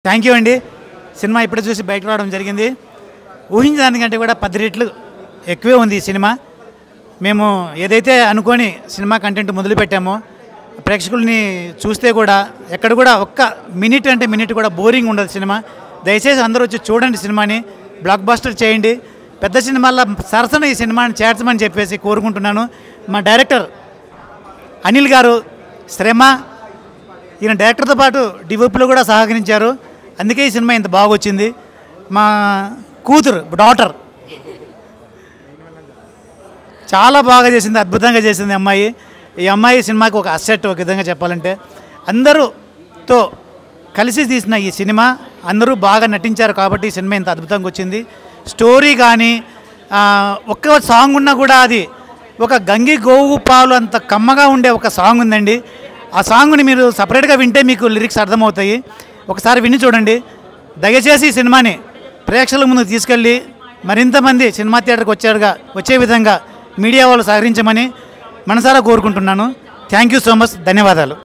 Thank you అండి. Cinema ఇప్పుడే చూసి బయటకు రావడం జరిగింది. ఊహించడానికంటే కూడా 10 రెట్లు ఎక్కువే ఉంది ఈ సినిమా. మేము ఏదైతే అనుకొని సినిమా కంటెంట్ మొదలుపెట్టామో ప్రేక్షకుల్ని చూస్తే కూడా ఎక్కడ కూడా ఒక్క మినిట్ అంటే మినిట్ కూడా బోరింగ్ ఉండదు సినిమా. దయచేసి అందరూ వచ్చి చూడండి సినిమాని, బ్లాక్ బస్టర్ చేయండి. పెద్ద సినిమాల్లో సరసన ఈ సినిమాని చేర్చమని చెప్పేసి కోరుకుంటున్నాను. మా డైరెక్టర్ అనిల్ గారు శ్రమ, ఈయన డైరెక్టర్తో పాటు డివోపీలో కూడా సహకరించారు. అందుకే ఈ సినిమా ఇంత బాగా వచ్చింది. మా కూతురు డాటర్ చాలా బాగా చేసింది, అద్భుతంగా చేసింది అమ్మాయి. ఈ అమ్మాయి సినిమాకి ఒక అసెట్, ఒక విధంగా చెప్పాలంటే. అందరూతో కలిసి తీసిన ఈ సినిమా అందరూ బాగా నటించారు కాబట్టి ఈ సినిమా ఇంత అద్భుతంగా వచ్చింది. స్టోరీ కానీ ఒక్క సాంగ్ ఉన్నా కూడా అది ఒక గంగి గోవు పాలు అంత కమ్మగా ఉండే ఒక సాంగ్ ఉందండి. ఆ సాంగ్ని మీరు సపరేట్గా వింటే మీకు లిరిక్స్ అర్థమవుతాయి. ఒకసారి విని చూడండి. దయచేసి ఈ సినిమాని ప్రేక్షకుల ముందుకు తీసుకెళ్ళి మరింతమంది సినిమా థియేటర్కి వచ్చే విధంగా మీడియా వాళ్ళు సహకరించమని మనసారా కోరుకుంటున్నాను. Thank you so much. ధన్యవాదాలు.